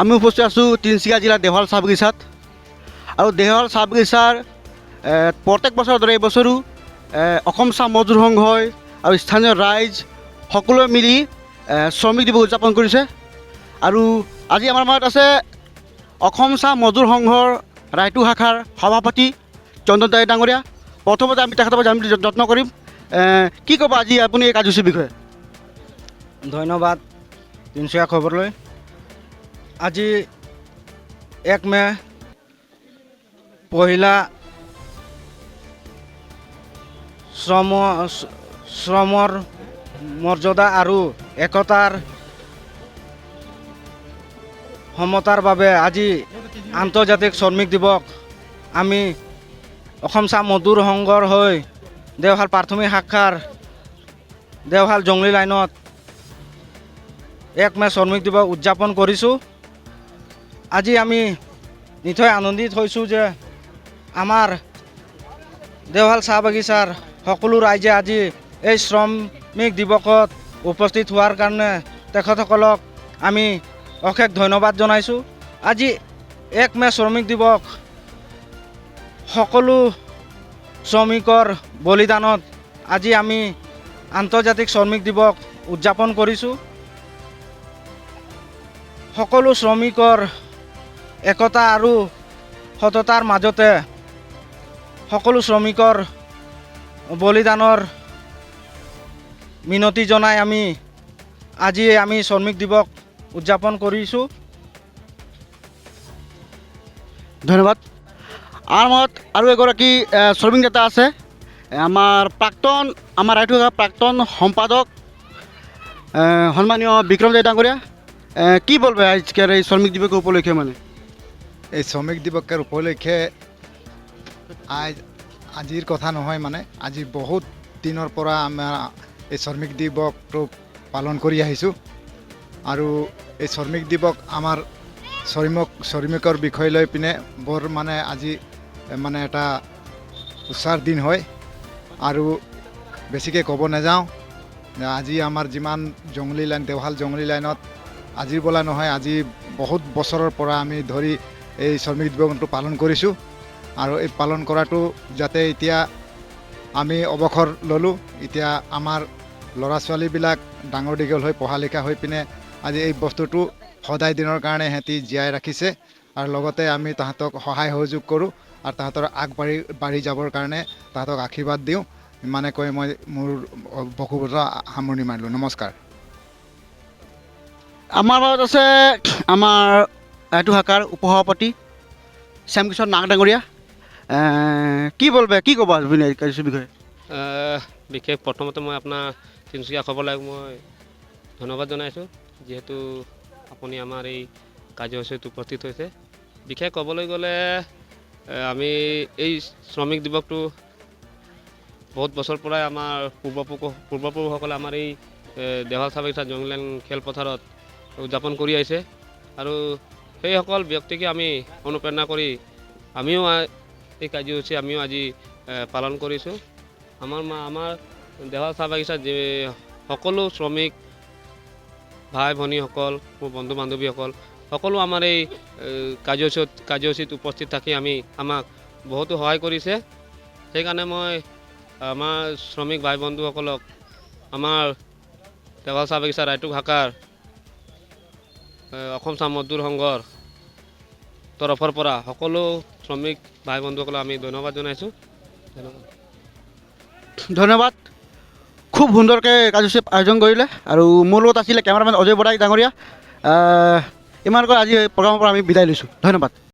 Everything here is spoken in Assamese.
আমি উপস্থিত আছোঁ তিনিচুকীয়া জিলাৰ দেওহাল চাহ বাগিচাত। আৰু দেওহাল চাহ বাগিচাৰ প্ৰত্যেক বছৰৰ দৰে এই বছৰো অসম চাহ মজদুৰ সংঘই আৰু স্থানীয় ৰাইজ সকলোৱে মিলি শ্ৰমিক দিৱস উদযাপন কৰিছে। আৰু আজি আমাৰ মাজত আছে অসম চাহ মজদুৰ সংঘৰ ৰায়তু শাখাৰ সভাপতি চন্দন দাই ডাঙৰীয়া। প্ৰথমতে আমি তেখেতৰ পৰা জানিবলৈ যত্ন কৰিম। কি ক'ব আজি আপুনি এই কাৰ্যসূচীৰ বিষয়ে? ধন্যবাদ তিনিচুকীয়া খবৰলৈ। আজি 1 মে পহিলা শ্ৰমৰ মৰ্যাদা আৰু একতাৰ সমতাৰ বাবে আজি আন্তৰ্জাতিক শ্ৰমিক দিৱস আমি অসম চাহ মজদুৰ সংঘৰ হৈ দেওহাল প্ৰাথমিক শাখাৰ দেওহাল জংলী লাইনত 1 মে শ্ৰমিক দিৱস উদযাপন কৰিছোঁ। আজি আমি নিশ্চয় আনন্দিত হৈছোঁ যে আমাৰ দেওহাল চাহ বাগিচাৰ সকলো ৰাইজে আজি এই শ্ৰমিক দিৱসত উপস্থিত হোৱাৰ কাৰণে তেখেতসকলক আমি অশেষ ধন্যবাদ জনাইছোঁ। আজি 1 মে শ্ৰমিক দিৱস সকলো শ্ৰমিকৰ বলিদানত আজি আমি আন্তৰ্জাতিক শ্ৰমিক দিৱস উদযাপন কৰিছোঁ। সকলো শ্ৰমিকৰ একতা আৰু সততাৰ মাজতে সকলো শ্ৰমিকৰ বলিদানৰ মিনতি জনাই আজি আমি শ্ৰমিক দিৱস উদযাপন কৰিছোঁ। ধন্যবাদ। আমাৰ মাজত আৰু এগৰাকী শ্ৰমিক নেতা আছে, আমাৰ ৰায়তু শাখাৰ প্ৰাক্তন সম্পাদক সন্মানীয় বিক্ৰম দাই ডাঙৰীয়া। কি বলবে আজকেৰ এই শ্ৰমিক দিবস উপলক্ষে? মানে এই শ্ৰমিক দিবসেৰ উপলক্ষে আজিৰ কথা নহয়, মানে আজি বহুত দিনৰ পৰা আমাৰ এই শ্ৰমিক দিৱসটো পালন কৰি আহিছোঁ। আৰু এই শ্ৰমিক দিৱস আমাৰ শ্ৰমিকৰ বিষয় লৈ পিনে বৰ মানে আজি মানে এটা উৎসাহৰ দিন হয়। আৰু বেছিকৈ ক'ব নাযাওঁ, আজি আমাৰ যিমান জংলী লাইন দেওহাল জংলী লাইনত আজিৰ বোলা নহয়, আজি বহুত বছৰৰ পৰা আমি ধৰি এই শ্ৰমিক দিৱসটো পালন কৰিছোঁ। আৰু এই পালন কৰাটো যাতে এতিয়া আমি অৱসৰ ল'লোঁ, এতিয়া আমাৰ ল'ৰা ছোৱালীবিলাক ডাঙৰ দীঘল হৈ পঢ়া লিখা হৈ পিনে আজি এই বস্তুটো সদায় দিনৰ কাৰণে সিহঁতি জীয়াই ৰাখিছে। আৰু লগতে আমি তাহাঁতক সহায় সহযোগ কৰোঁ আৰু তাহাঁতৰ আগবাঢ়ি যাবৰ কাৰণে তাহাঁতক আশীৰ্বাদ দিওঁ। ইমানে কৈ মই মোৰ বক্তব্য সামৰণি মাৰিলোঁ। নমস্কাৰ। আমাৰ মাজত আছে আমাৰ ৰায়তু শাখাৰ উপসভাপতি শ্যামকিশোৰ নাগ ডাঙৰীয়া। কি বলবে, কি ক'ব আপুনি এই কাৰ্যসূচীৰ বিষয়ে? বিশেষ প্ৰথমতে মই আপোনাৰ তিনিচুকীয়া খবৰলৈ মই ধন্যবাদ জনাইছোঁ, যিহেতু আপুনি আমাৰ এই কাৰ্যসূচীত উপস্থিত হৈছে। বিশেষ ক'বলৈ গ'লে আমি এই শ্ৰমিক দিৱসটো বহুত বছৰ পৰাই আমাৰ পূৰ্বপুৰুষসকলে আমাৰ এই দেওহাল চাহ বাগিচা জংলীলাইন খেলপথাৰত উদযাপন কৰি আহিছে। আৰু সেইসকল ব্যক্তিকে আমি অনুপ্ৰেৰণা কৰি আমিও এই কাৰ্যসূচী আজি পালন কৰিছোঁ। আমাৰ দেওহাল চাহ বাগিচাৰ সকলো শ্ৰমিক ভাই ভনীসকল, মোৰ বন্ধু বান্ধৱীসকল সকলো আমাৰ এই কাৰ্যসূচীত উপস্থিত থাকি আমাক বহুতো সহায় কৰিছে। সেইকাৰণে মই আমাৰ শ্ৰমিক ভাই বন্ধুসকলক আমাৰ দেওহাল চাহ বাগিচা ৰায়তু শাখাৰ অসম চাহ মজদুৰ সংঘৰ তৰফৰ পৰা সকলো শ্ৰমিক ভাই বন্ধুসকলক আমি ধন্যবাদ জনাইছোঁ। ধন্যবাদ। খুব সুন্দৰকৈ কাৰ্যসূচী আয়োজন কৰিলে। আৰু মোৰ লগত আছিলে কেমেৰামেন অজয় বৰাই ডাঙৰীয়া। ইমানকৈ আজি প্ৰগ্ৰামৰ পৰা আমি বিদায় লৈছোঁ। ধন্যবাদ।